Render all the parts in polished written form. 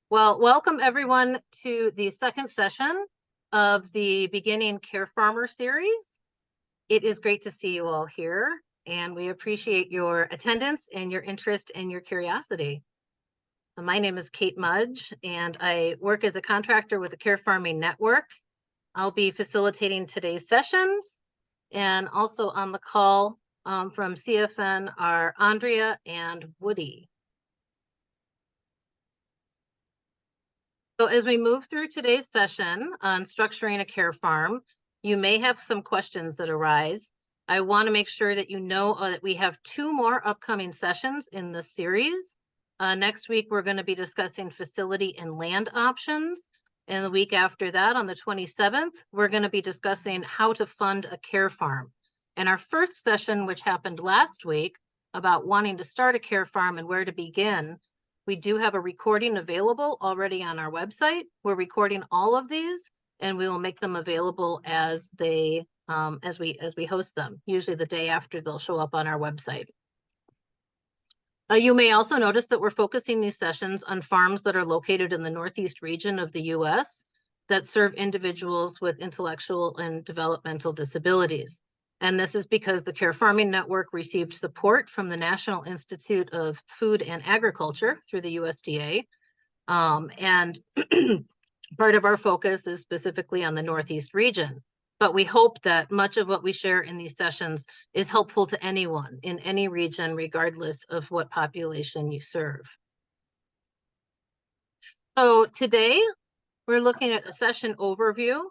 Well, welcome everyone to the second session of the Beginning Care Farmer series. It is great to see you all here, and we appreciate your attendance and your interest and your curiosity. My name is Kate Mudge, and I work as a contractor with the Care Farming Network. I'll be facilitating today's sessions, and also on the call from CFN are Andrea and Woody. So as we move through today's session on structuring a care farm, you may have some questions that arise. I want to make sure that you know that we have 2 more upcoming sessions in this series. Next week, we're going to be discussing facility and land options. And the week after that, on the 27th, we're going to be discussing how to fund a care farm. And our first session, which happened last week, about wanting to start a care farm and where to begin, we do have a recording available already on our website. We're recording all of these, and we will make them available as they as we host them. Usually the day after they'll show up on our website. You may also notice that we're focusing these sessions on farms that are located in the Northeast region of the U.S. that serve individuals with intellectual and developmental disabilities. And this is because the Care Farming Network received support from the National Institute of Food and Agriculture through the USDA. And part of our focus is specifically on the Northeast region. But we hope that much of what we share in these sessions is helpful to anyone in any region, regardless of what population you serve. So today, we're looking at a session overview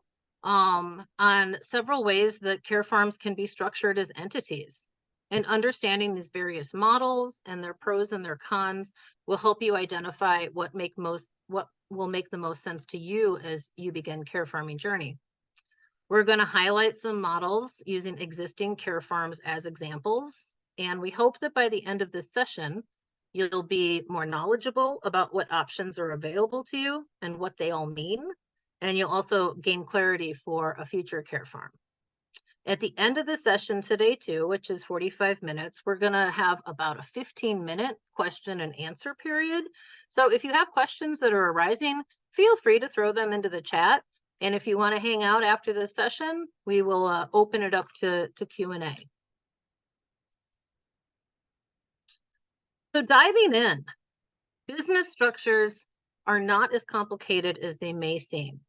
on several ways that care farms can be structured as entities. And understanding these various models and their pros and their cons will help you identify what will make the most sense to you as you begin care farming journey. We're going to highlight some models using existing care farms as examples, and we hope that by the end of this session, you'll be more knowledgeable about what options are available to you and what they all mean, and you'll also gain clarity for a future care farm. At the end of the session today too, which is 45 minutes, we're going to have about a 15-minute question and answer period. So if you have questions that are arising, feel free to throw them into the chat. And if you want to hang out after this session, we will open it up to Q&A. So diving in, business structures are not as complicated as they may seem.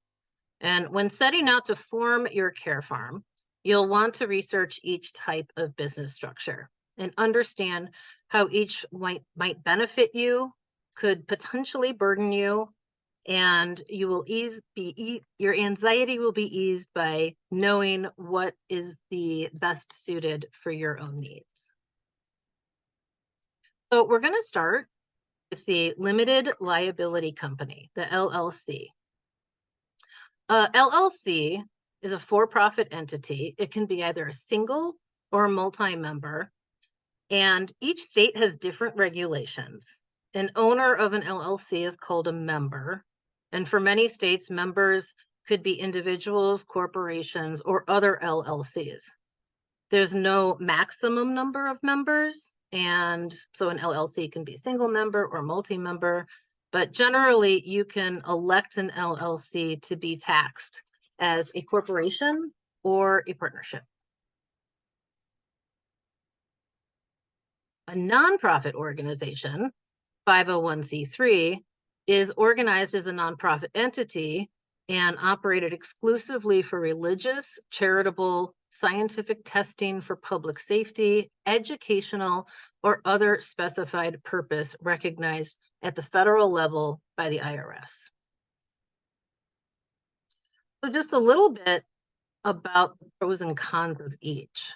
And when setting out to form your care farm, you'll want to research each type of business structure and understand how each might benefit you, could potentially burden you, and you will your anxiety will be eased by knowing what is the best suited for your own needs. So we're going to start with the limited liability company, the LLC. LLC is a for-profit entity. It can be either a single or a multi-member, and each state has different regulations. An owner of an LLC is called a member, and for many states, members could be individuals, corporations, or other LLCs. There's no maximum number of members, and so an LLC can be single member or multi-member, but generally you can elect an LLC to be taxed as a corporation or a partnership. A nonprofit organization, 501c3, is organized as a nonprofit entity and operated exclusively for religious, charitable, scientific testing for public safety, educational, or other specified purpose recognized at the federal level by the IRS. So just a little bit about the pros and cons of each.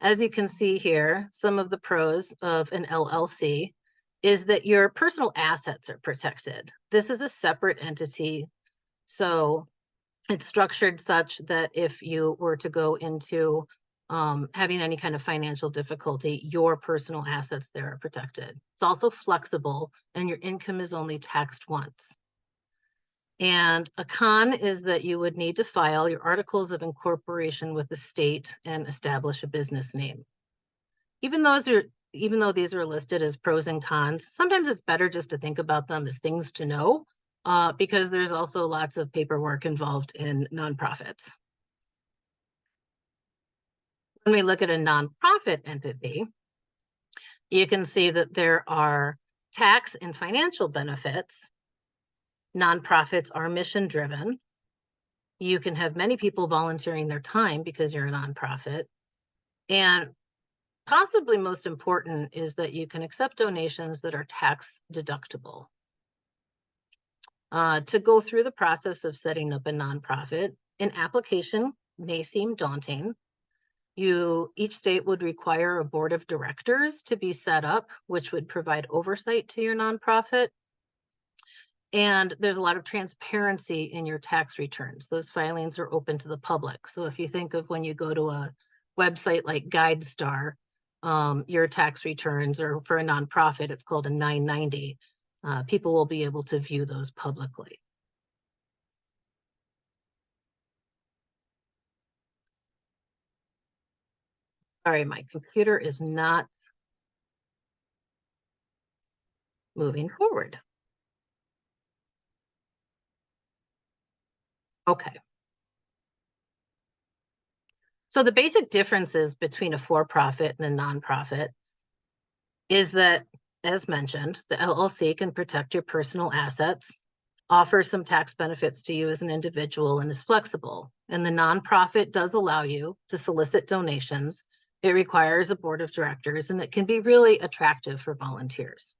As you can see here, some of the pros of an LLC is that your personal assets are protected. This is a separate entity, so it's structured such that if you were to go into having any kind of financial difficulty, your personal assets there are protected. It's also flexible, and your income is only taxed once. And a con is that you would need to file your articles of incorporation with the state and establish a business name. Even though even though these are listed as pros and cons, sometimes it's better just to think about them as things to know, because there's also lots of paperwork involved in nonprofits. When we look at a nonprofit entity, you can see that there are tax and financial benefits. Nonprofits are mission driven. You can have many people volunteering their time because you're a nonprofit. And possibly most important is that you can accept donations that are tax deductible. To go through the process of setting up a nonprofit, an application may seem daunting. Each state would require a board of directors to be set up, which would provide oversight to your nonprofit. And there's a lot of transparency in your tax returns. Those filings are open to the public. So if you think of when you go to a website like GuideStar, your tax returns, or for a nonprofit, it's called a 990. People will be able to view those publicly. Sorry, my computer is not moving forward. Okay. So the basic differences between a for-profit and a nonprofit is that, as mentioned, the LLC can protect your personal assets, offer some tax benefits to you as an individual, and is flexible. And the nonprofit does allow you to solicit donations. It requires a board of directors, and it can be really attractive for volunteers.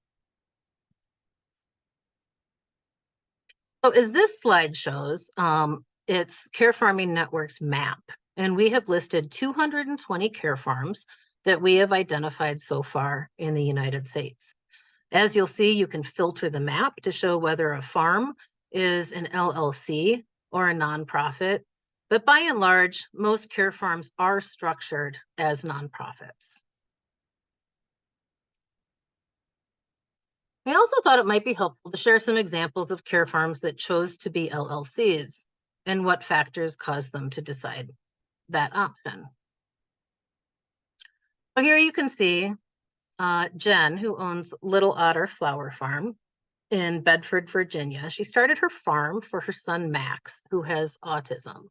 So as this slide shows, it's Care Farming Network's map, and we have listed 220 care farms that we have identified so far in the United States. As you'll see, you can filter the map to show whether a farm is an LLC or a nonprofit, but by and large, most care farms are structured as nonprofits. I also thought it might be helpful to share some examples of care farms that chose to be LLCs and what factors caused them to decide that option. So here you can see Jen, who owns Little Otter Flower Farm in Bedford, Virginia. She started her farm for her son, Max, who has autism.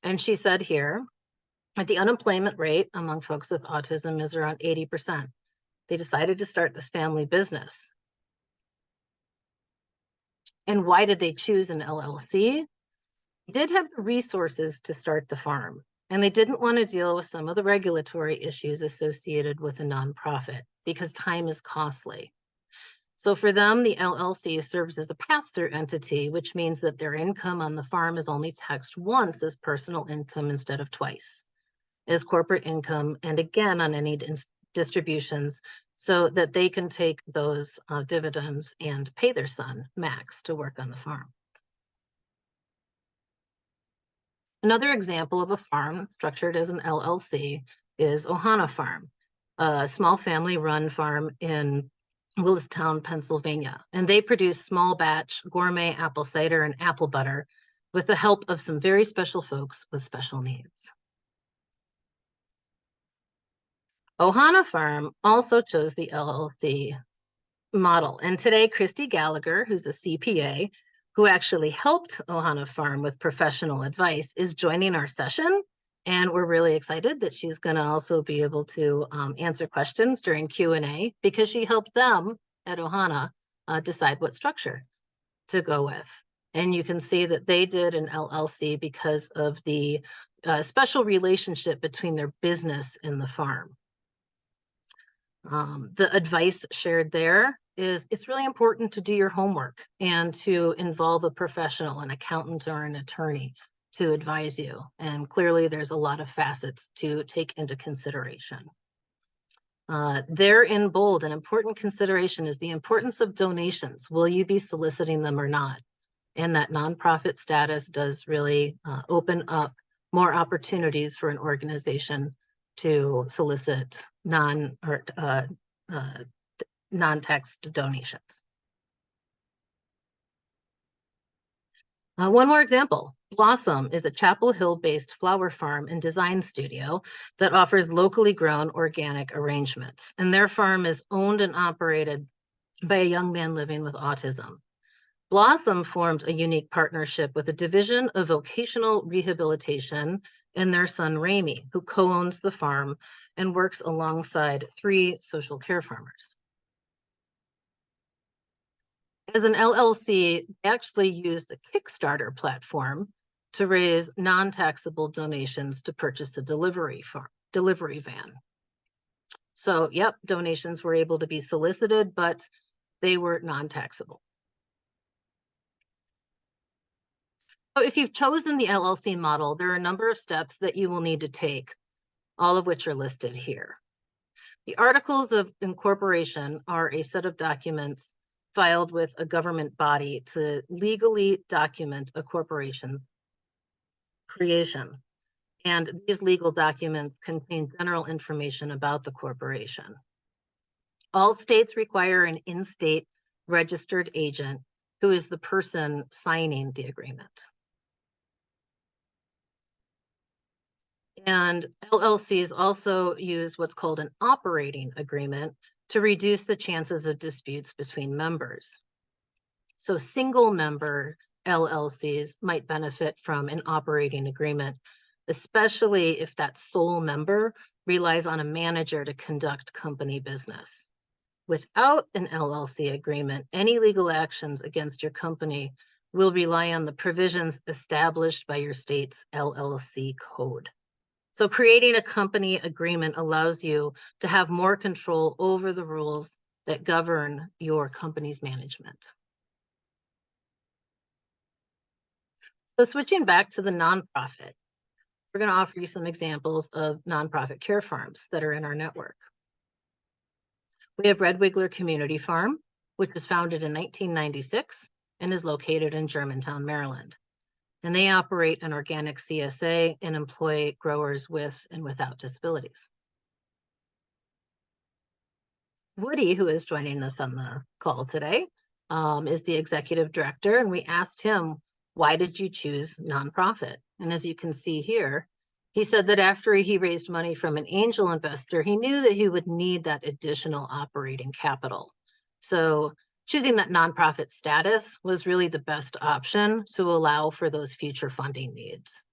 And she said here that the unemployment rate among folks with autism is around 80%. They decided to start this family business. And why did they choose an LLC? They did have the resources to start the farm, and they didn't want to deal with some of the regulatory issues associated with a nonprofit because time is costly. So for them, the LLC serves as a pass-through entity, which means that their income on the farm is only taxed once as personal income instead of twice as corporate income, and again on any distributions, so that they can take those dividends and pay their son, Max, to work on the farm. Another example of a farm structured as an LLC is Ohana Farm, a small family-run farm in Willistown, Pennsylvania. And they produce small batch gourmet apple cider and apple butter with the help of some very special folks with special needs. Ohana Farm also chose the LLC model. And today, Christy Gallagher, who's a CPA, who actually helped Ohana Farm with professional advice, is joining our session. And we're really excited that she's going to also be able to answer questions during Q&A, because she helped them at Ohana decide what structure to go with. And you can see that they did an LLC because of the special relationship between their business and the farm. The advice shared there is it's really important to do your homework and to involve a professional, an accountant or an attorney, to advise you. And clearly there's a lot of facets to take into consideration. There in bold, an important consideration is the importance of donations. Will you be soliciting them or not? And that nonprofit status does really open up more opportunities for an organization to solicit non-tax donations. One more example. Blossom is a Chapel Hill-based flower farm and design studio that offers locally grown organic arrangements. And their farm is owned and operated by a young man living with autism. Blossom formed a unique partnership with the Division of Vocational Rehabilitation and their son, Ramey, who co-owns the farm and works alongside 3 social care farmers. As an LLC, they actually used the Kickstarter platform to raise non-taxable donations to purchase a delivery van. So, yep, donations were able to be solicited, but they were non-taxable. So if you've chosen the LLC model, there are a number of steps that you will need to take, all of which are listed here. The Articles of Incorporation are a set of documents filed with a government body to legally document a corporation creation. And these legal documents contain general information about the corporation. All states require an in-state registered agent who is the person signing the agreement. And LLCs also use what's called an operating agreement to reduce the chances of disputes between members. So single member LLCs might benefit from an operating agreement, especially if that sole member relies on a manager to conduct company business. Without an LLC agreement, any legal actions against your company will rely on the provisions established by your state's LLC code. So creating a company agreement allows you to have more control over the rules that govern your company's management. So switching back to the nonprofit, we're going to offer you some examples of nonprofit care farms that are in our network. We have Red Wiggler Community Farm, which was founded in 1996 and is located in Germantown, Maryland. And they operate an organic CSA and employ growers with and without disabilities. Woody, who is joining us on the call today, is the executive director, and we asked him, why did you choose nonprofit? And as you can see here, he said that after he raised money from an angel investor, he knew that he would need that additional operating capital. So choosing that nonprofit status was really the best option to allow for those future funding needs.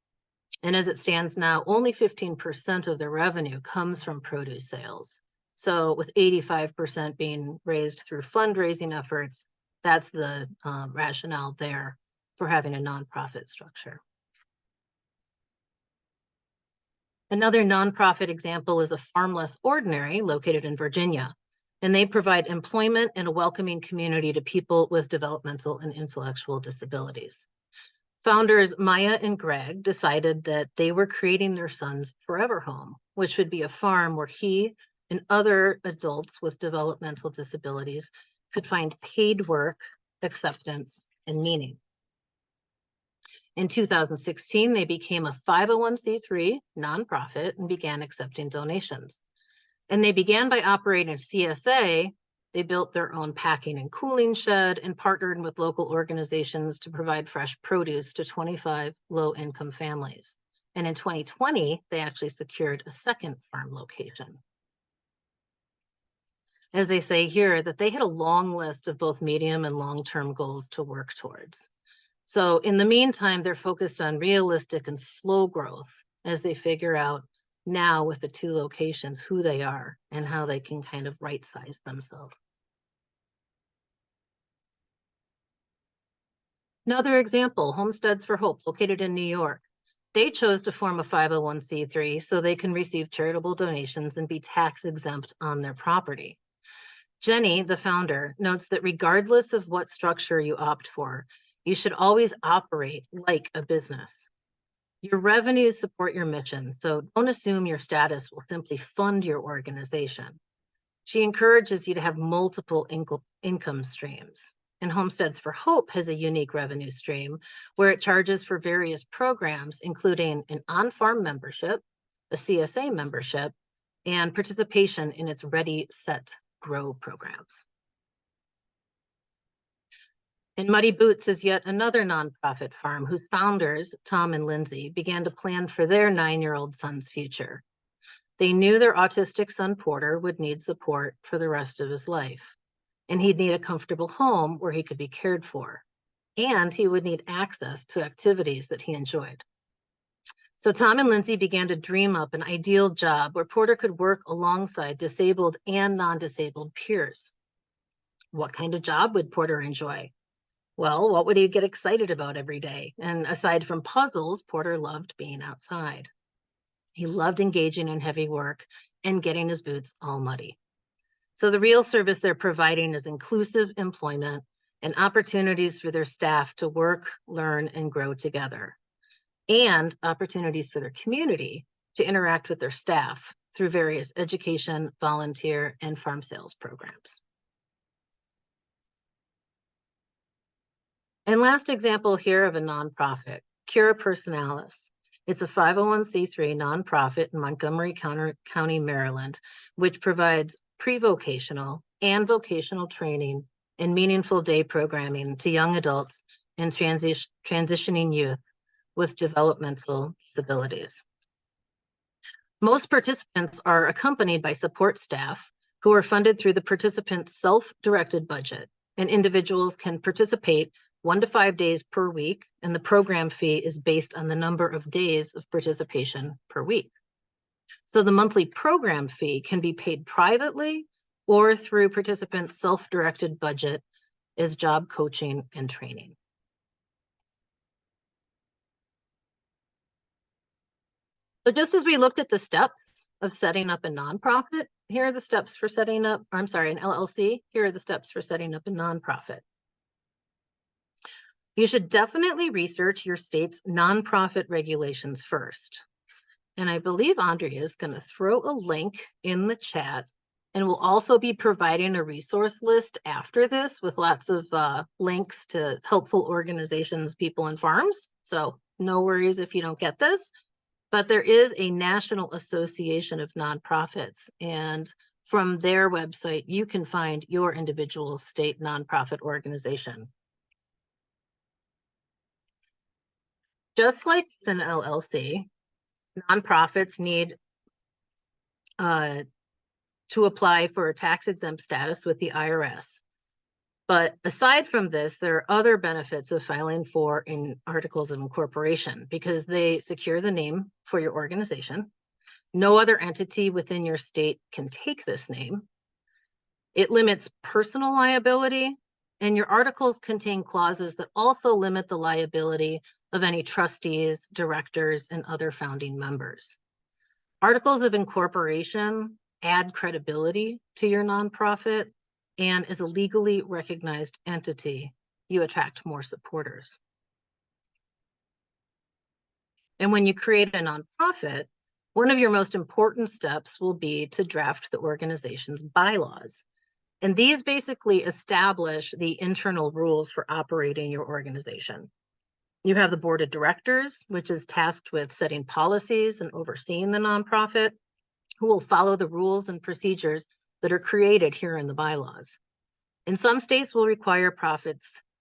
And as it stands now, only 15% of their revenue comes from produce sales. So with 85% being raised through fundraising efforts, that's the rationale there for having a nonprofit structure. Another nonprofit example is a Farm Less Ordinary located in Virginia, and they provide employment and a welcoming community to people with developmental and intellectual disabilities. Founders Maya and Greg decided that they were creating their son's forever home, which would be a farm where he and other adults with developmental disabilities could find paid work, acceptance, and meaning. In 2016, they became a 501c3 nonprofit and began accepting donations. And they began by operating a CSA. They built their own packing and cooling shed and partnered with local organizations to provide fresh produce to 25 low-income families. And in 2020, they actually secured a second farm location. As they say here, that they had a long list of both medium and long-term goals to work towards. So in the meantime, they're focused on realistic and slow growth as they figure out now with the 2 locations who they are and how they can kind of right-size themselves. Another example, Homesteads for Hope, located in New York. They chose to form a 501c3 so they can receive charitable donations and be tax exempt on their property. Jenny, the founder, notes that regardless of what structure you opt for, you should always operate like a business. Your revenues support your mission, so don't assume your status will simply fund your organization. She encourages you to have multiple income streams. And Homesteads for Hope has a unique revenue stream where it charges for various programs, including an on-farm membership, a CSA membership, and participation in its Ready, Set, Grow programs. And Muddy Boots is yet another nonprofit farm whose founders, Tom and Lindsay, began to plan for their 9-year-old son's future. They knew their autistic son, Porter, would need support for the rest of his life, and he'd need a comfortable home where he could be cared for, and he would need access to activities that he enjoyed. So Tom and Lindsay began to dream up an ideal job where Porter could work alongside disabled and non-disabled peers. What kind of job would Porter enjoy? Well, what would he get excited about every day? And aside from puzzles, Porter loved being outside. He loved engaging in heavy work and getting his boots all muddy. So the real service they're providing is inclusive employment and opportunities for their staff to work, learn, and grow together, and opportunities for their community to interact with their staff through various education, volunteer, and farm sales programs. And last example here of a nonprofit, Cura Personalis. It's a 501c3 nonprofit in Montgomery County, Maryland, which provides pre-vocational and vocational training and meaningful day programming to young adults and transitioning youth with developmental disabilities. Most participants are accompanied by support staff who are funded through the participant's self-directed budget, and individuals can participate 1 to 5 days per week, and the program fee is based on the number of days of participation per week. So the monthly program fee can be paid privately or through participants' self-directed budget as job coaching and training. So just as we looked at the steps of setting up a nonprofit, here are the steps for setting up, an LLC. Here are the steps for setting up a nonprofit. You should definitely research your state's nonprofit regulations first. And I believe Andrea is going to throw a link in the chat, and we'll also be providing a resource list after this with lots of links to helpful organizations, people, and farms. So no worries if you don't get this. But there is a National Association of Nonprofits, and from their website, you can find your individual state nonprofit organization. Just like an LLC, nonprofits need to apply for a tax-exempt status with the IRS. But aside from this, there are other benefits of filing for articles of incorporation because they secure the name for your organization. No other entity within your state can take this name. It limits personal liability, and your articles contain clauses that also limit the liability of any trustees, directors, and other founding members. Articles of incorporation add credibility to your nonprofit, and as a legally recognized entity, you attract more supporters. And when you create a nonprofit, one of your most important steps will be to draft the organization's bylaws. And these basically establish the internal rules for operating your organization. You have the board of directors, which is tasked with setting policies and overseeing the nonprofit, who will follow the rules and procedures that are created here in the bylaws. And some states will require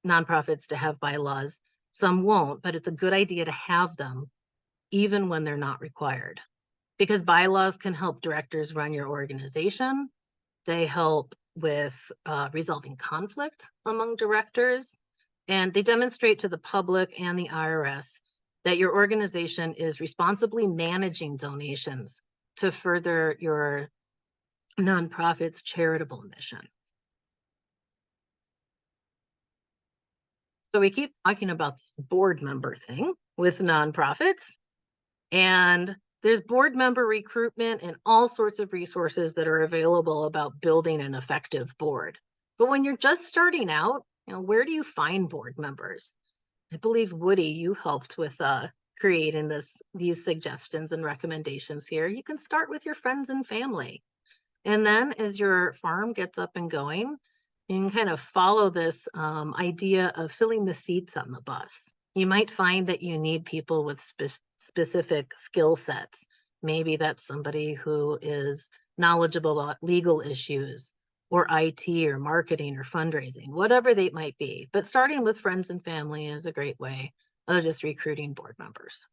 nonprofits to have bylaws. Some won't, but it's a good idea to have them even when they're not required, because bylaws can help directors run your organization. They help with resolving conflict among directors, and they demonstrate to the public and the IRS that your organization is responsibly managing donations to further your nonprofit's charitable mission. So we keep talking about the board member thing with nonprofits, and there's board member recruitment and all sorts of resources that are available about building an effective board. But when you're just starting out, where do you find board members? I believe, Woody, you helped with creating these suggestions and recommendations here. You can start with your friends and family. And then as your farm gets up and going, you can kind of follow this idea of filling the seats on the bus. You might find that you need people with specific skill sets. Maybe that's somebody who is knowledgeable about legal issues or IT or marketing or fundraising, whatever they might be. But starting with friends and family is a great way of just recruiting board members.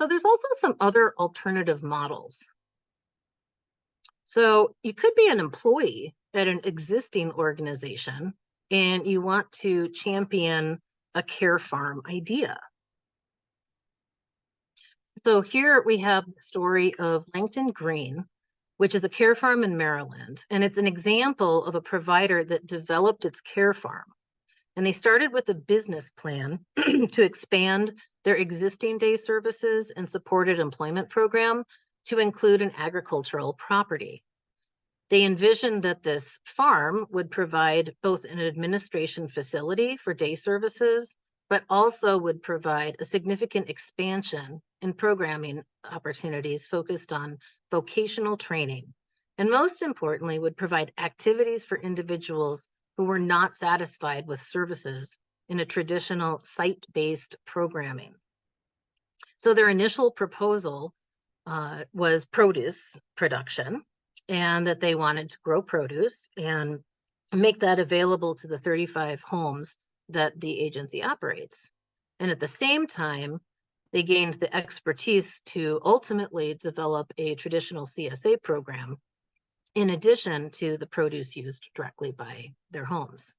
So there's also some other alternative models. So you could be an employee at an existing organization and you want to champion a care farm idea. So here we have the story of Langton Green, which is a care farm in Maryland. And it's an example of a provider that developed its care farm. And they started with a business plan to expand their existing day services and supported employment program to include an agricultural property. They envisioned that this farm would provide both an administration facility for day services, but also would provide a significant expansion in programming opportunities focused on vocational training. And most importantly, would provide activities for individuals who were not satisfied with services in a traditional site-based programming. So their initial proposal was produce production, and that they wanted to grow produce and make that available to the 35 homes that the agency operates. And at the same time, they gained the expertise to ultimately develop a traditional CSA program in addition to the produce used directly by their homes.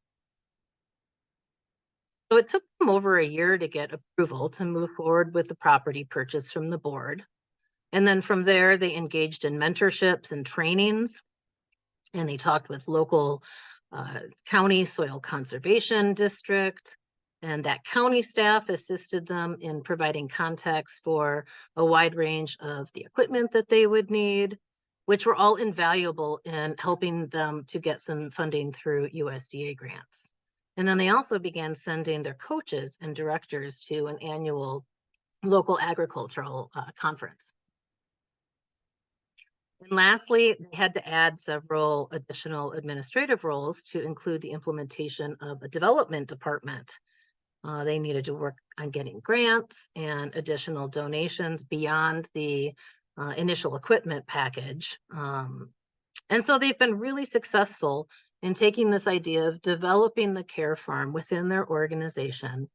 So it took them over a year to get approval to move forward with the property purchase from the board. And then from there, they engaged in mentorships and trainings, and they talked with local county soil conservation district, and that county staff assisted them in providing context for a wide range of the equipment that they would need, which were all invaluable in helping them to get some funding through USDA grants. And then they also began sending their coaches and directors to an annual local agricultural conference. And lastly, they had to add several additional administrative roles to include the implementation of a development department. They needed to work on getting grants and additional donations beyond the initial equipment package. And so they've been really successful in taking this idea of developing the care farm within their organization.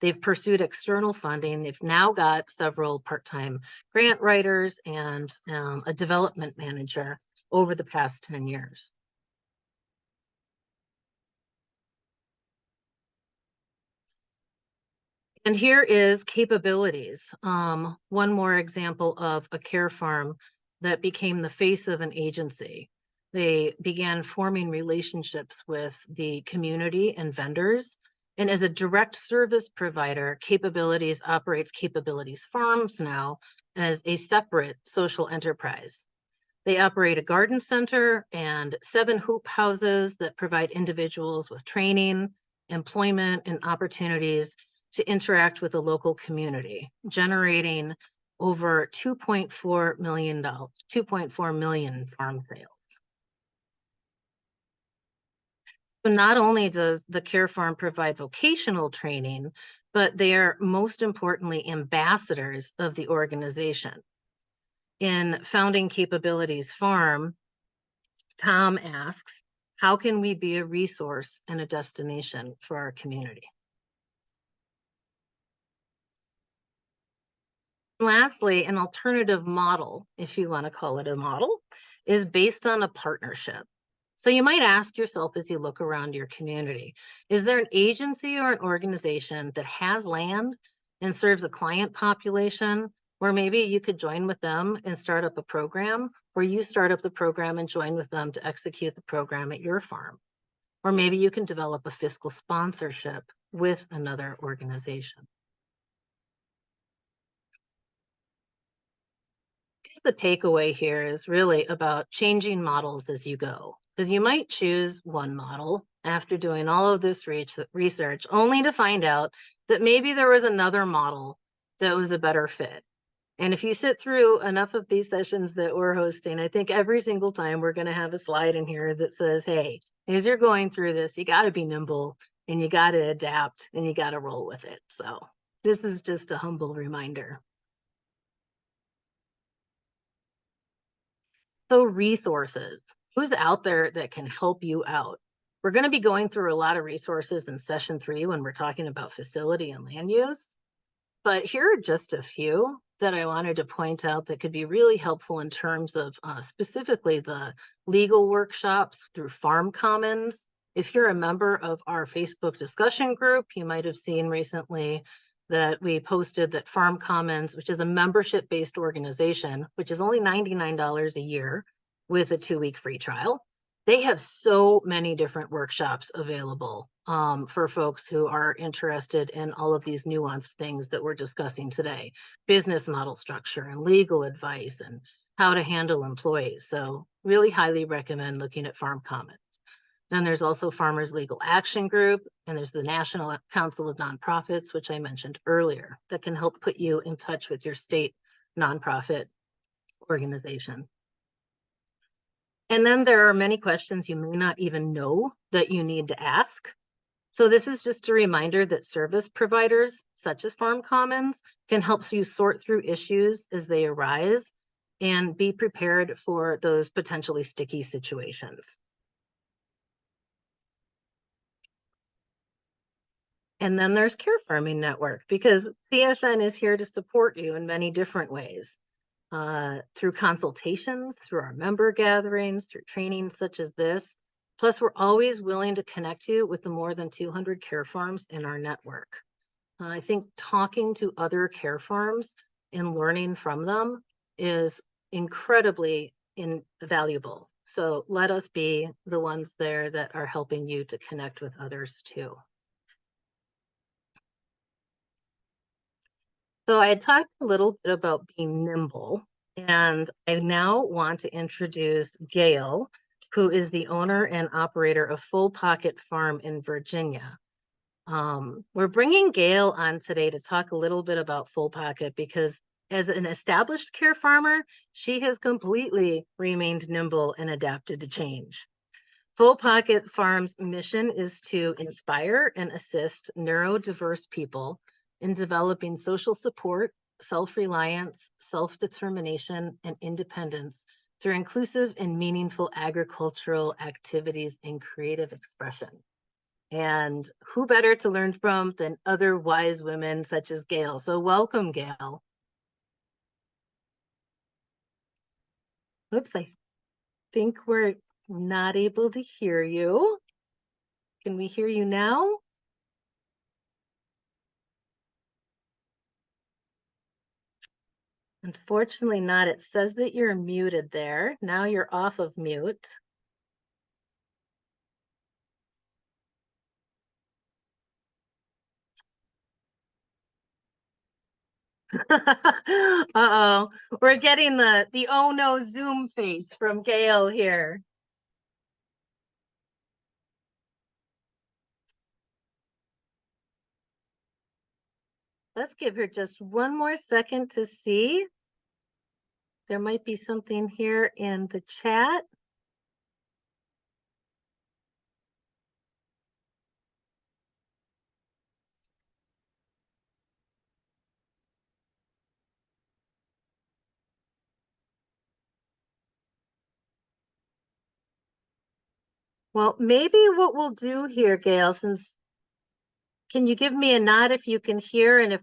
They've pursued external funding. They've now got several part-time grant writers and a development manager over the past 10 years. And here is capabilities. One more example of a care farm that became the face of an agency. They began forming relationships with the community and vendors. And as a direct service provider, Capabilities operates Capabilities Farms now as a separate social enterprise. They operate a garden center and 7 hoop houses that provide individuals with training, employment, and opportunities to interact with the local community, generating over $2.4 million farm sales. So not only does the care farm provide vocational training, but they are most importantly ambassadors of the organization. In founding Capabilities Farm, Tom asks, how can we be a resource and a destination for our community? Lastly, an alternative model, if you want to call it a model, is based on a partnership. So you might ask yourself as you look around your community, is there an agency or an organization that has land and serves a client population where maybe you could join with them and start up a program, or you start up the program and join with them to execute the program at your farm? Or maybe you can develop a fiscal sponsorship with another organization. The takeaway here is really about changing models as you go, because you might choose one model after doing all of this research only to find out that maybe there was another model that was a better fit. And if you sit through enough of these sessions that we're hosting, I think every single time we're going to have a slide in here that says, hey, as you're going through this, you got to be nimble and you got to adapt and you got to roll with it. So this is just a humble reminder. So resources, who's out there that can help you out? We're going to be going through a lot of resources in session 3 when we're talking about facility and land use. But here are just a few that I wanted to point out that could be really helpful in terms of specifically the legal workshops through Farm Commons. If you're a member of our Facebook discussion group, you might have seen recently that we posted that Farm Commons, which is a membership-based organization, which is only $99 a year with a 2-week free trial. They have so many different workshops available for folks who are interested in all of these nuanced things that we're discussing today, business model structure and legal advice and how to handle employees. So really highly recommend looking at Farm Commons. Then there's also Farmers Legal Action Group, and there's the National Council of Nonprofits, which I mentioned earlier, that can help put you in touch with your state nonprofit organization. And then there are many questions you may not even know that you need to ask. So this is just a reminder that service providers, such as Farm Commons, can help you sort through issues as they arise and be prepared for those potentially sticky situations. And then there's Care Farming Network, because CFN is here to support you in many different ways. Through consultations, through our member gatherings, through trainings such as this. Plus, we're always willing to connect you with the more than 200 care farms in our network. I think talking to other care farms and learning from them is incredibly invaluable. So let us be the ones there that are helping you to connect with others too. So I had talked a little bit about being nimble, and I now want to introduce Gail, who is the owner and operator of Full Pocket Farm in Virginia. We're bringing Gail on today to talk a little bit about Full Pocket because as an established care farmer, she has completely remained nimble and adapted to change. Full Pocket Farm's mission is to inspire and assist neurodiverse people in developing social support, self-reliance, self-determination, and independence through inclusive and meaningful agricultural activities and creative expression. And who better to learn from than other wise women such as Gail? So welcome, Gail. Oops, I think we're not able to hear you. Can we hear you now? Unfortunately not. It says that you're muted there. Now you're off of mute. Uh-oh. We're getting the oh no Zoom face from Gail here. Let's give her just one more second to see. There might be something here in the chat. Well, maybe what we'll do here, Gail, since can you give me a nod if you can hear, and if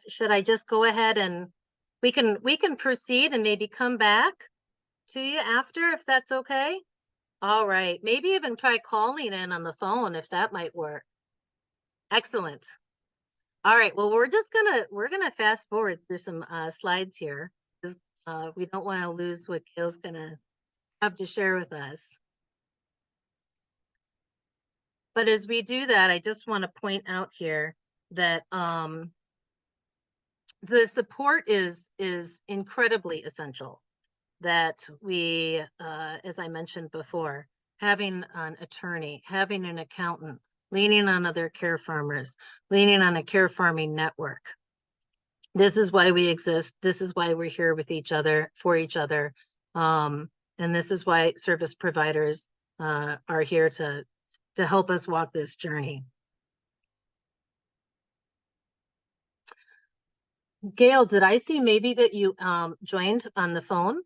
should I just go ahead and we can proceed and maybe come back to you after, if that's okay? All right, maybe even try calling in on the phone if that might work. Excellent. All right, well, we're gonna fast forward through some slides here because we don't want to lose what Gail's gonna have to share with us. But as we do that, I just want to point out here that the support is incredibly essential. That we, as I mentioned before, having an attorney, having an accountant, leaning on other care farmers, leaning on a care farming network. This is why we exist. This is why we're here with each other, for each other. And this is why service providers are here to help us walk this journey. Gail, did I see maybe that you joined on the phone?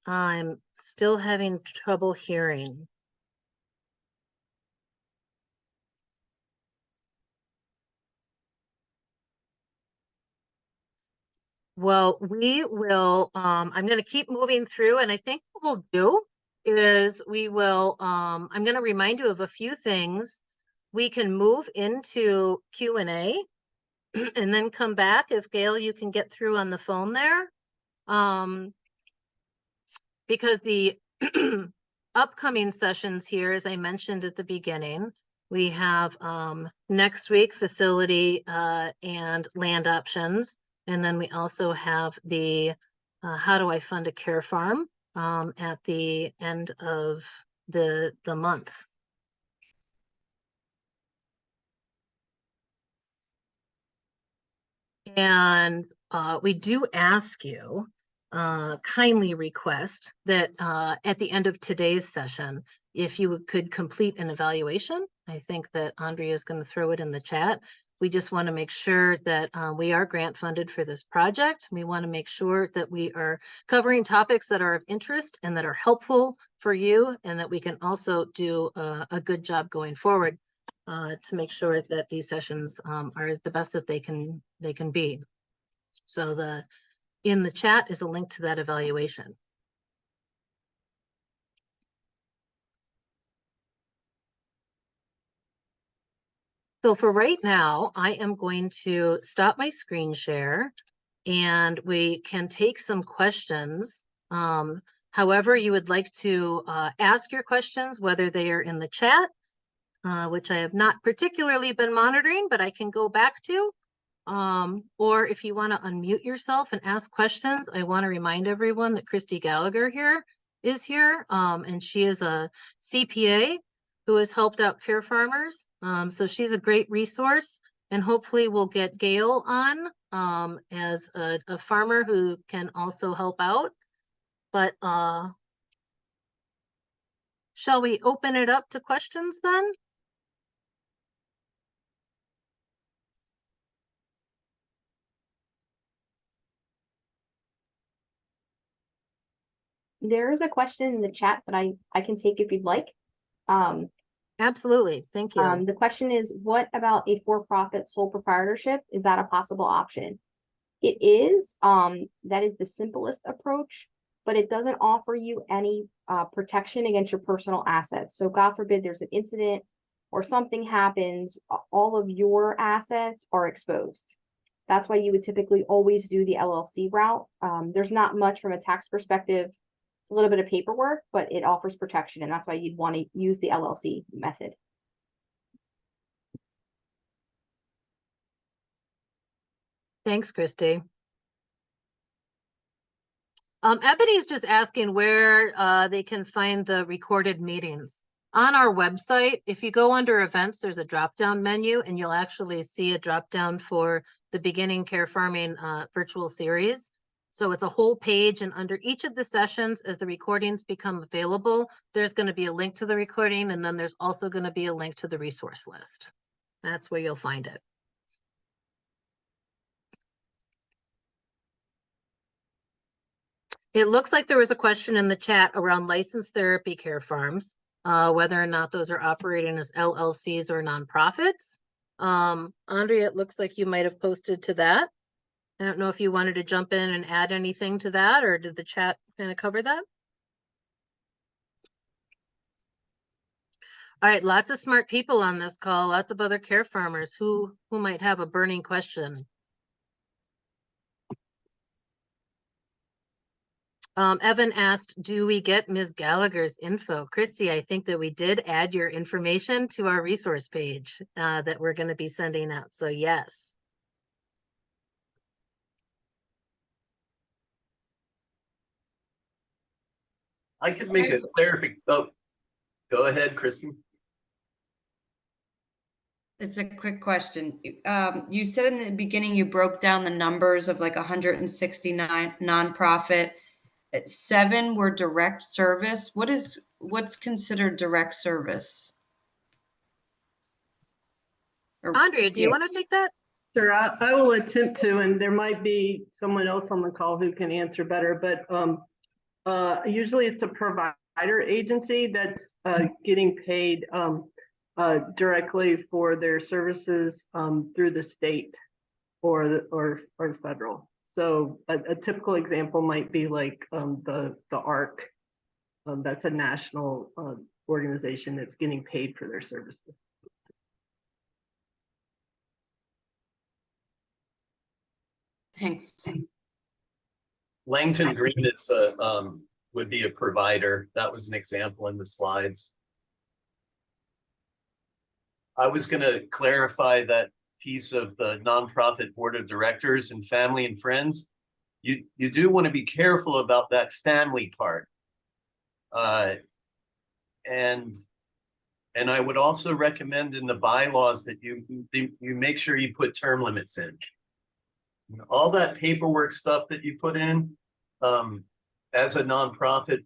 I'm still having trouble hearing. Well, we will, I'm going to keep moving through, and I think what we'll do is we will, I'm going to remind you of a few things. We can move into Q&A and then come back if Gail, you can get through on the phone there. Because the upcoming sessions here, as I mentioned at the beginning, we have next week facility and land options. And then we also have the how do I fund a care farm at the end of the month. And we do ask you, kindly request that at the end of today's session, if you could complete an evaluation. I think that Andrea is going to throw it in the chat. We just want to make sure that we are grant funded for this project. We want to make sure that we are covering topics that are of interest and that are helpful for you, and that we can also do a good job going forward to make sure that these sessions are the best that they can be. So in the chat is a link to that evaluation. So for right now, I am going to stop my screen share and we can take some questions. However, you would like to ask your questions, whether they are in the chat, which I have not particularly been monitoring, but I can go back to. Or if you want to unmute yourself and ask questions, I want to remind everyone that Christy Gallagher is here, and she is a CPA who has helped out care farmers. So she's a great resource, and hopefully we'll get Gail on as a farmer who can also help out. But shall we open it up to questions then? There is a question in the chat that I can take if you'd like. Absolutely, thank you. The question is, what about a for-profit sole proprietorship? Is that a possible option? It is. That is the simplest approach, but it doesn't offer you any protection against your personal assets. So God forbid there's an incident or something happens, all of your assets are exposed. That's why you would typically always do the LLC route. There's not much from a tax perspective. It's a little bit of paperwork, but it offers protection, and that's why you'd want to use the LLC method. Thanks, Christy. Ebony's just asking where they can find the recorded meetings. On our website, if you go under events, there's a drop-down menu, and you'll actually see a drop-down for the Beginning Care Farming virtual series. So it's a whole page, and under each of the sessions, as the recordings become available, there's going to be a link to the recording, and then there's also going to be a link to the resource list. That's where you'll find it. It looks like there was a question in the chat around licensed therapy care farms, whether or not those are operating as LLCs or nonprofits. Andrea, it looks like you might have posted to that. I don't know if you wanted to jump in and add anything to that, or did the chat kind of cover that? All right, lots of smart people on this call, lots of other care farmers who might have a burning question. Evan asked, do we get Ms. Gallagher's info? Christy, I think that we did add your information to our resource page that we're going to be sending out. So yes. I could make a clarification. Oh, go ahead, Kristen. It's a quick question. You said in the beginning you broke down the numbers of like 169 nonprofit. 7 were direct service. What's considered direct service? Andrea, do you want to take that? Sure, I will attempt to, and there might be someone else on the call who can answer better, but Usually it's a provider agency that's getting paid directly for their services through the state or federal. So a typical example might be like the ARC. That's a national organization that's getting paid for their services. Thanks. Langton Green is would be a provider. That was an example in the slides. I was going to clarify that piece of the nonprofit board of directors and family and friends. You do want to be careful about that family part. And I would also recommend in the bylaws that you make sure you put term limits in. All that paperwork stuff that you put in as a nonprofit,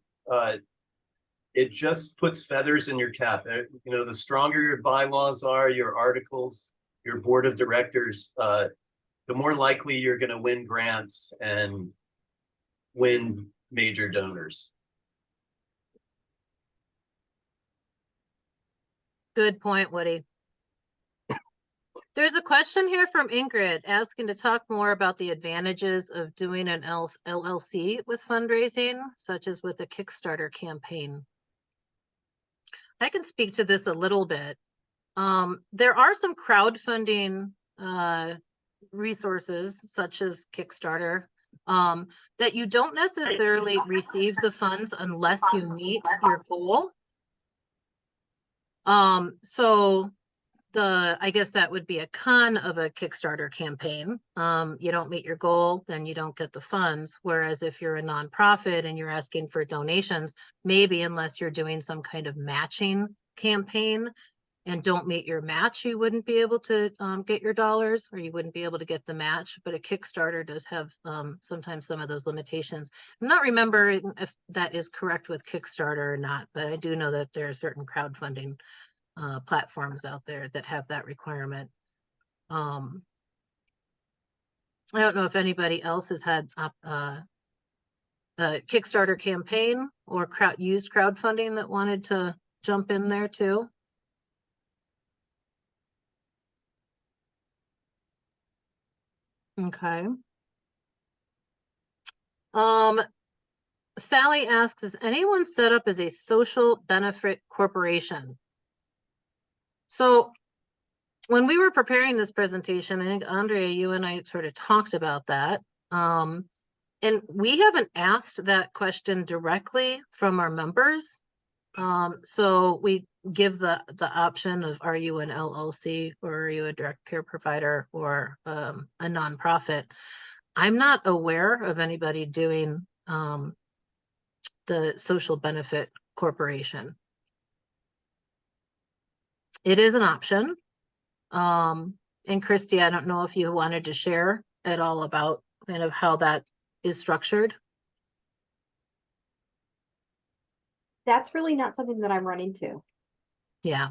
it just puts feathers in your cap. You know, the stronger your bylaws are, your articles, your board of directors, the more likely you're going to win grants and win major donors. Good point, Woody. There's a question here from Ingrid asking to talk more about the advantages of doing an LLC with fundraising, such as with a Kickstarter campaign. I can speak to this a little bit. There are some crowdfunding resources, such as Kickstarter, that you don't necessarily receive the funds unless you meet your goal. So I guess that would be a con of a Kickstarter campaign. You don't meet your goal, then you don't get the funds. Whereas if you're a nonprofit and you're asking for donations, maybe unless you're doing some kind of matching campaign and don't meet your match, you wouldn't be able to get your dollars, or you wouldn't be able to get the match. But a Kickstarter does have sometimes some of those limitations. I'm not remembering if that is correct with Kickstarter or not, but I do know that there are certain crowdfunding platforms out there that have that requirement. I don't know if anybody else has had a Kickstarter campaign or used crowdfunding that wanted to jump in there too. Okay. Sally asks, is anyone set up as a social benefit corporation? So when we were preparing this presentation, I think Andrea, you and I sort of talked about that. And we haven't asked that question directly from our members. So we give the option of, are you an LLC or are you a direct care provider or a nonprofit? I'm not aware of anybody doing the social benefit corporation. It is an option. And Christy, I don't know if you wanted to share at all about kind of how that is structured. That's really not something that I've run into. Yeah.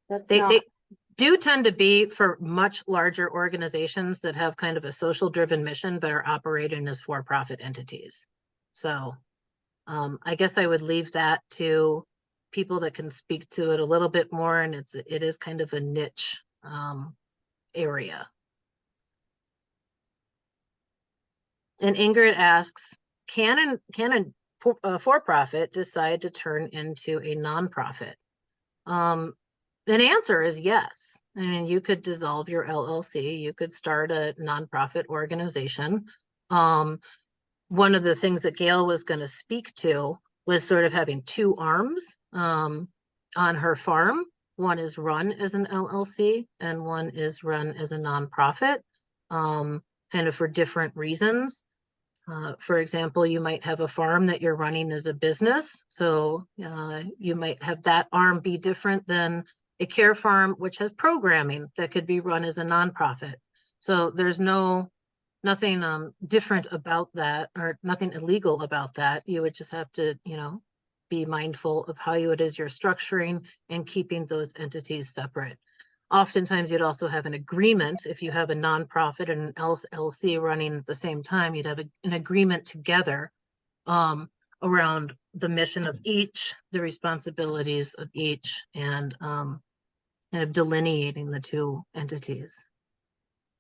That's They not. do tend to be for much larger organizations that have kind of a social driven mission, but are operating as for-profit entities. So I guess I would leave that to people that can speak to it a little bit more, and it is kind of a niche area. And Ingrid asks, can a for-profit decide to turn into a nonprofit? An answer is yes. I mean, you could dissolve your LLC, you could start a nonprofit organization. One of the things that Gail was going to speak to was sort of having two arms on her farm. One is run as an LLC and one is run as a nonprofit, kind of for different reasons. For example, you might have a farm that you're running as a business. So you might have that arm be different than a care farm, which has programming that could be run as a nonprofit. So there's nothing different about that, or nothing illegal about that. You would just have to, be mindful of how it is you're structuring and keeping those entities separate. Oftentimes you'd also have an agreement. If you have a nonprofit and an LLC running at the same time, you'd have an agreement together around the mission of each, the responsibilities of each, and kind of delineating the two entities.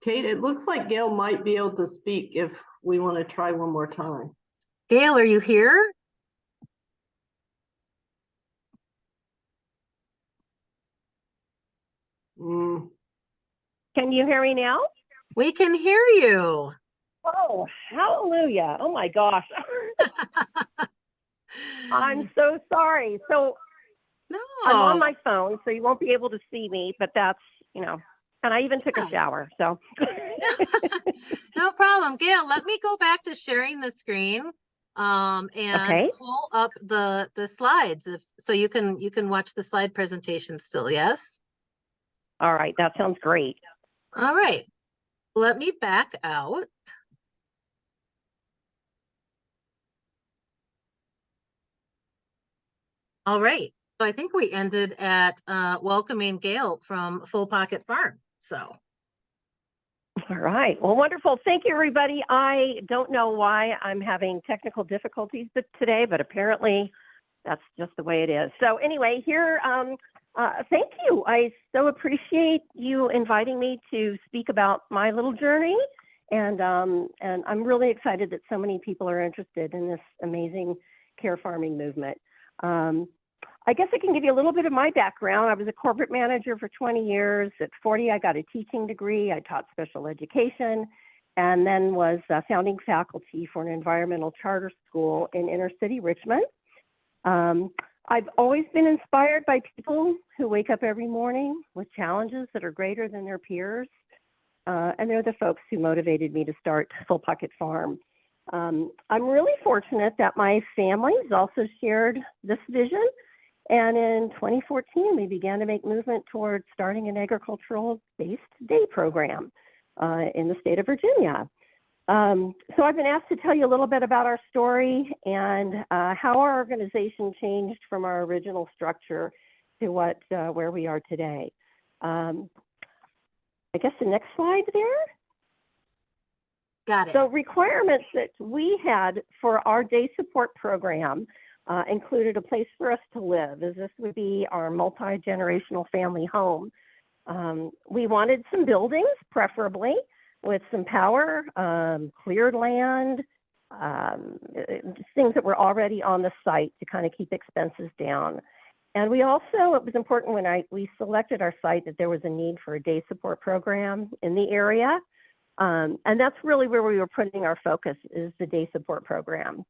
Kate, it looks like Gail might be able to speak if we want to try one more time. Gail, are you here? Mm, Can you hear me now? We can hear you. Oh, hallelujah. Oh my gosh. I'm so sorry. So No. I'm on my phone, so you won't be able to see me, but that's, you know, and I even took a Yeah. shower. So No problem. Gail, let me go back to sharing the screen and Okay. pull up the slides so you can watch the slide presentation still, yes? all right, that sounds great. All right. Let me back out. All right. So I think we ended at welcoming Gail from Full Pocket Farm. So All right. Well, wonderful. Thank you, everybody. I don't know why I'm having technical difficulties today, but apparently that's just the way it is. So anyway, here, thank you. I so appreciate you inviting me to speak about my little journey. And I'm really excited that so many people are interested in this amazing care farming movement. I guess I can give you a little bit of my background. I was a corporate manager for 20 years. At 40, I got a teaching degree. I taught special education and then was founding faculty for an environmental charter school in inner city Richmond. I've always been inspired by people who wake up every morning with challenges that are greater than their peers. And they're the folks who motivated me to start Full Pocket Farm. I'm really fortunate that my family has also shared this vision. And in 2014, we began to make movement towards starting an agricultural-based day program in the state of Virginia. So I've been asked to tell you a little bit about our story and how our organization changed from our original structure to where we are today. I guess the next slide there. got it. So requirements that we had for our day support program included a place for us to live, as this would be our multi-generational family home. We wanted some buildings, preferably, with some power, cleared land, things that were already on the site to kind of keep expenses down. And we also, it was important when we selected our site that there was a need for a day support program in the area. And that's really where we were putting our focus, is the day support program.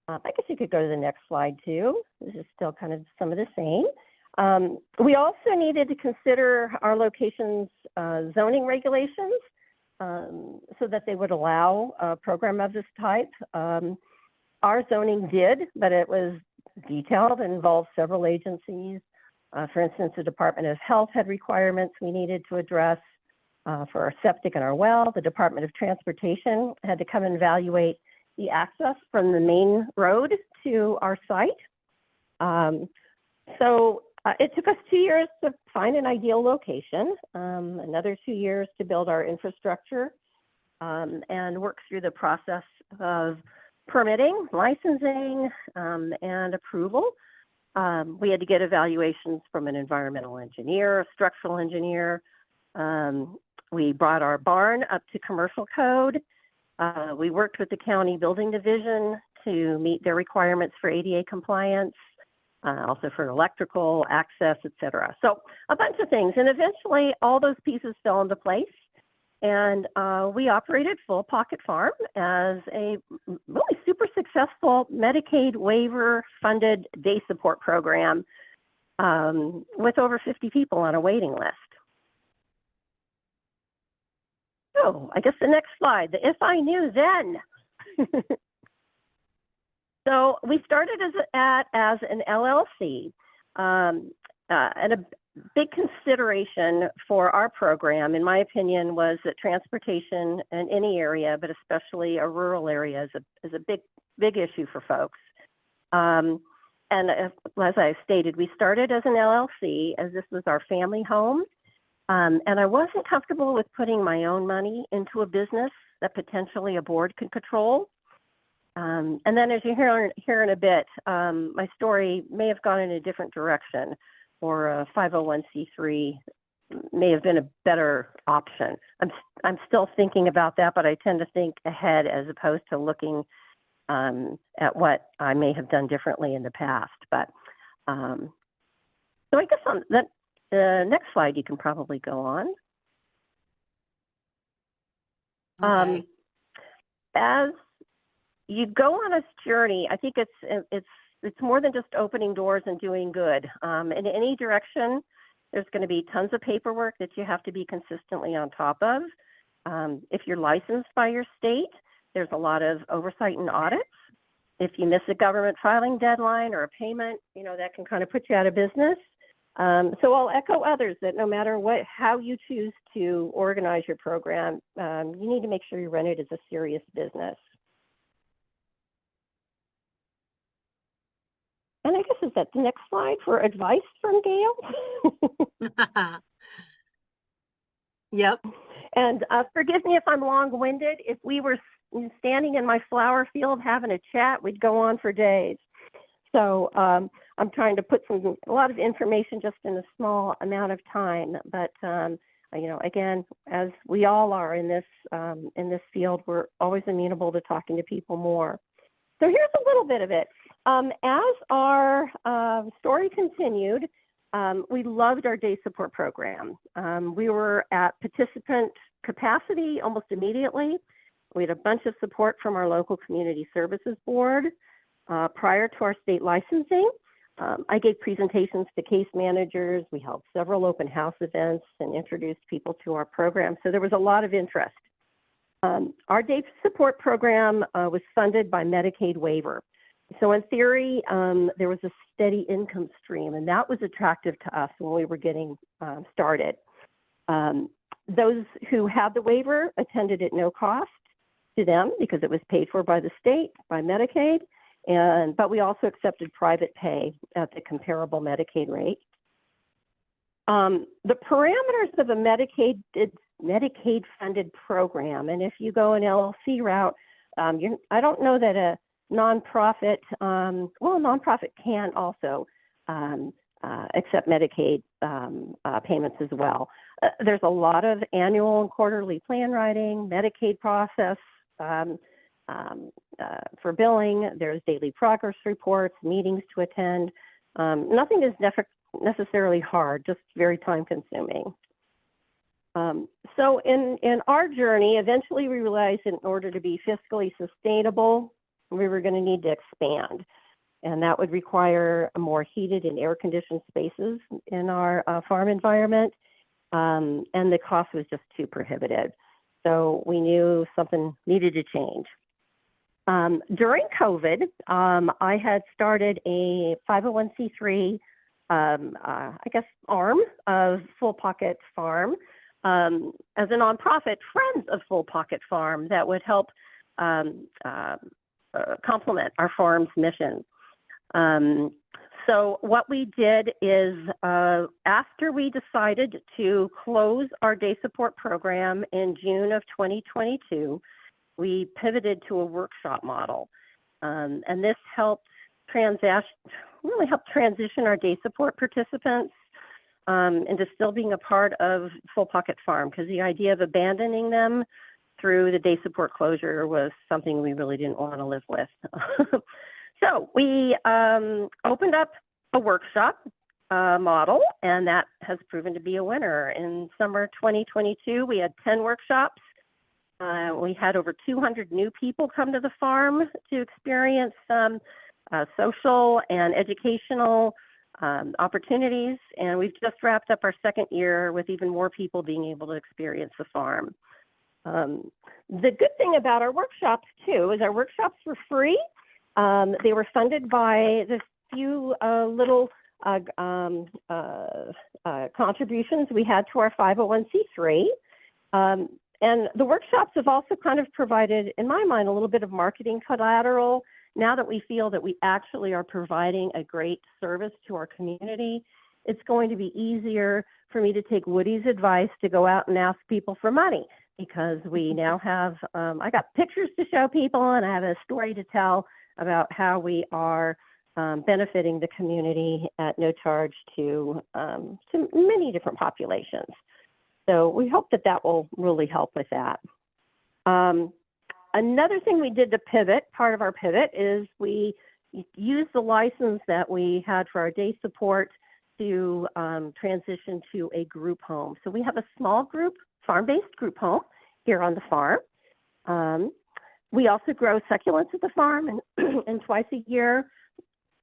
I guess you could go to the next slide too. This is still kind of some of the same. We also needed to consider our location's zoning regulations so that they would allow a program of this type. Our zoning did, but it was detailed and involved several agencies. For instance, the Department of Health had requirements we needed to address for our septic and our well. The Department of Transportation had to come and evaluate the access from the main road to our site. So it took us 2 years to find an ideal location, another 2 years to build our infrastructure and work through the process of permitting, licensing, and approval. We had to get evaluations from an environmental engineer, a structural engineer. We brought our barn up to commercial code. We worked with the county building division to meet their requirements for ADA compliance, also for electrical access, et cetera. So a bunch of things. And eventually all those pieces fell into place. And we operated Full Pocket Farm as a really super successful Medicaid waiver funded day support program with over 50 people on a waiting list. So I guess the next slide, the if I knew then. So we started as an LLC, and a big consideration for our program, in my opinion, was that transportation in any area, but especially a rural area, is a big issue for folks. And as I stated, we started as an LLC, as this was our family home. And I wasn't comfortable with putting my own money into a business that potentially a board could control. And then as you hear in a bit, my story may have gone in a different direction, or a 501c3 may have been a better option. I'm still thinking about that, but I tend to think ahead as opposed to looking at what I may have done differently in the past. But so I guess on that, the next slide you can probably go on. Okay. As you go on this journey, I think it's more than just opening doors and doing good. In any direction, there's going to be tons of paperwork that you have to be consistently on top of. If you're licensed by your state, there's a lot of oversight and audits. If you miss a government filing deadline or a payment, that can kind of put you out of business. So I'll echo others that no matter how you choose to organize your program, you need to make sure you run it as a serious business. And I guess is that the next slide for advice from Gail? Yep. And forgive me if I'm long-winded. If we were standing in my flower field having a chat, we'd go on for days. So I'm trying to put a lot of information just in a small amount of time. But again, as we all are in this field, we're always amenable to talking to people more. So here's a little bit of it. As our story continued, we loved our day support program. We were at participant capacity almost immediately. We had a bunch of support from our local community services board. Prior to our state licensing, I gave presentations to case managers. We held several open house events and introduced people to our program. So there was a lot of interest. Our day support program was funded by Medicaid waiver. So in theory, there was a steady income stream, and that was attractive to us when we were getting started. Those who had the waiver attended at no cost to them because it was paid for by the state, by Medicaid, but we also accepted private pay at the comparable Medicaid rate. The parameters of a Medicaid-funded program, and if you go an LLC route, I don't know that a nonprofit, a nonprofit can also accept Medicaid payments as well. There's a lot of annual and quarterly plan writing, Medicaid process for billing. There's daily progress reports, meetings to attend. Nothing is necessarily hard, just very time consuming. So in our journey, eventually we realized in order to be fiscally sustainable, we were going to need to expand. And that would require more heated and air-conditioned spaces in our farm environment. And the cost was just too prohibitive. So we knew something needed to change. During COVID, I had started a 501c3, arm of Full Pocket Farm as a nonprofit, Friends of Full Pocket Farm, that would help complement our farm's mission. So what we did is after we decided to close our day support program in June of 2022, we pivoted to a workshop model. And this helped really helped transition our day support participants into still being a part of Full Pocket Farm, because the idea of abandoning them through the day support closure was something we really didn't want to live with. So we opened up a workshop model, and that has proven to be a winner. In summer 2022, we had 10 workshops. We had over 200 new people come to the farm to experience social and educational opportunities, and we've just wrapped up our second year with even more people being able to experience the farm. The good thing about our workshops, too, is our workshops were free. They were funded by the few little contributions we had to our 501c3. And the workshops have also kind of provided, in my mind, a little bit of marketing collateral. Now that we feel that we actually are providing a great service to our community, it's going to be easier for me to take Woody's advice to go out and ask people for money. because we now have, I got pictures to show people and I have a story to tell about how we are benefiting the community at no charge to many different populations. So we hope that that will really help with that. Another thing we did to pivot, part of our pivot, is we used the license that we had for our day support to transition to a group home. So we have a small group, farm-based group home here on the farm. We also grow succulents at the farm, and twice a year,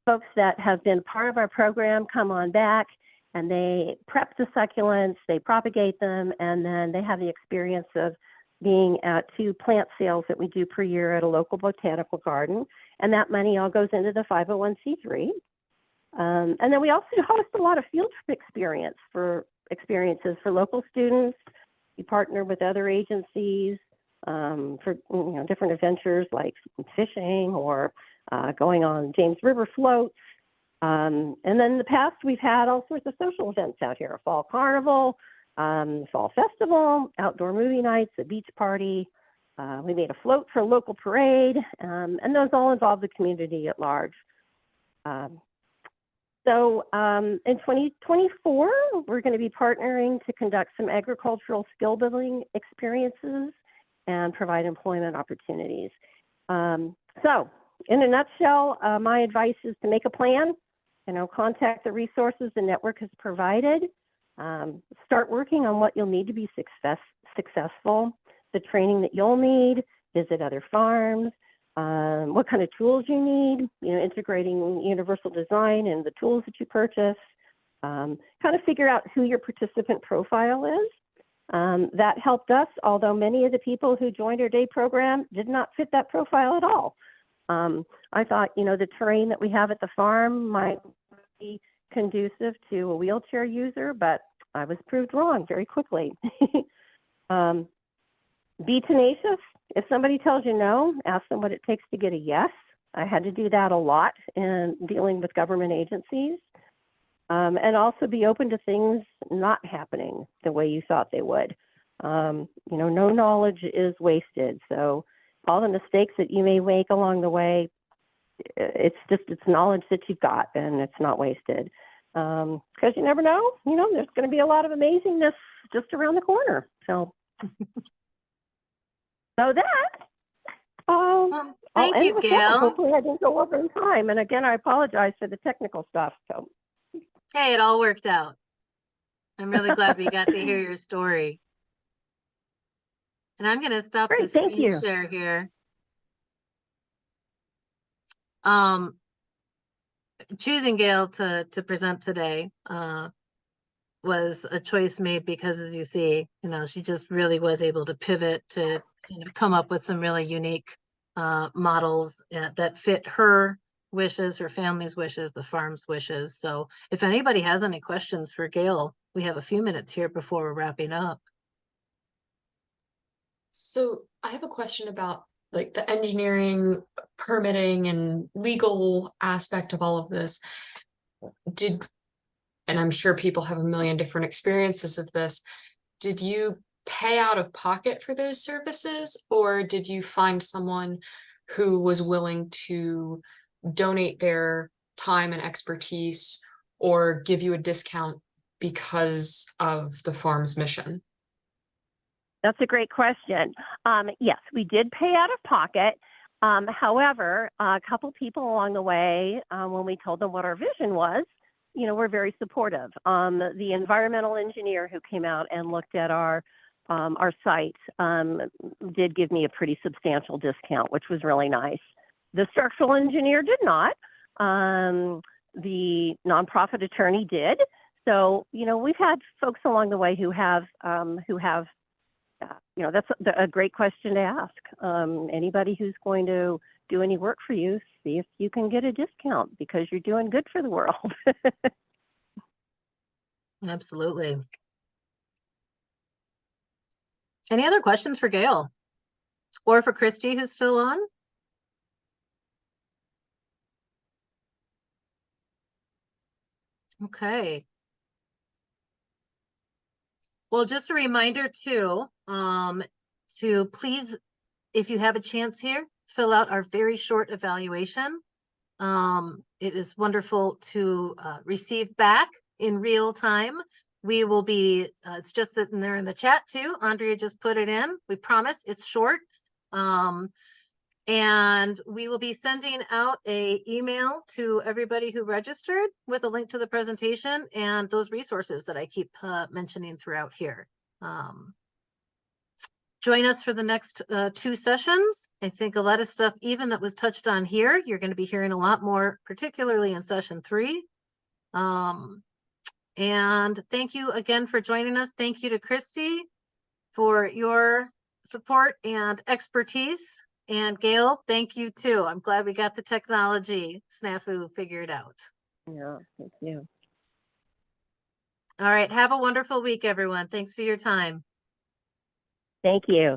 folks that have been part of our program come on back and they prep the succulents, they propagate them, and then they have the experience of being at 2 plant sales that we do per year at a local botanical garden. And that money all goes into the 501c3. And then we also host a lot of field trip experiences for local students. We partner with other agencies for different adventures like fishing or going on James River floats. And then in the past, we've had all sorts of social events out here, a fall carnival, fall festival, outdoor movie nights, a beach party. We made a float for a local parade, and those all involve the community at large. So in 2024, we're going to be partnering to conduct some agricultural skill building experiences and provide employment opportunities. So in a nutshell, my advice is to make a plan, contact the resources the network has provided, start working on what you'll need to be successful, the training that you'll need, visit other farms, what kind of tools you need, integrating universal design and the tools that you purchase, kind of figure out who your participant profile is. That helped us, although many of the people who joined our day program did not fit that profile at all. I thought, the terrain that we have at the farm might be conducive to a wheelchair user, but I was proved wrong very quickly. Be tenacious. If somebody tells you no, ask them what it takes to get a yes. I had to do that a lot in dealing with government agencies. And also be open to things not happening the way you thought they would. No knowledge is wasted. So all the mistakes that you may make along the way, it's knowledge that you've got, and it's not wasted. Because you never know, there's going to be a lot of amazingness just around the corner. So, Thank you, Gail. Hopefully I didn't go over in time. And again, I apologize for the technical stuff. So, Hey, it all worked out. I'm really glad we got to hear your story. And I'm going to stop the screen share here. Choosing Gail to present today was a choice made because, as you see, she just really was able to pivot to come up with some really unique models that fit her wishes, her family's wishes, the farm's wishes. So if anybody has any questions for Gail, we have a few minutes here before we're wrapping up. So I have a question about the engineering, permitting, and legal aspect of all of this. And I'm sure people have a million different experiences of this. Did you pay out of pocket for those services, or did you find someone who was willing to donate their time and expertise or give you a discount because of the farm's mission? That's a great question. Yes, we did pay out of pocket. However, a couple people along the way, when we told them what our vision was, were very supportive. The environmental engineer who came out and looked at our site did give me a pretty substantial discount, which was really nice. The structural engineer did not. The nonprofit attorney did. So, we've had folks along the way who have that's a great question to ask. Anybody who's going to do any work for you, see if you can get a discount because you're doing good for the world. Absolutely. Any other questions for Gail or for Christy, who's still on? Okay. Well, just a reminder too, to please, if you have a chance here, fill out our very short evaluation. It is wonderful to receive back in real time. We will be, it's just sitting there in the chat too. Andrea just put it in. We promise it's short. And we will be sending out a email to everybody who registered with a link to the presentation and those resources that I keep mentioning throughout here. Join us for the next 2 sessions. I think a lot of stuff, even that was touched on here, you're going to be hearing a lot more, particularly in session 3. And thank you again for joining us. Thank you to Christy for your support and expertise. And Gail, thank you too. I'm glad we got the technology snafu figured out. Yeah, thank you. All right. Have a wonderful week, everyone. Thanks for your time. Thank you.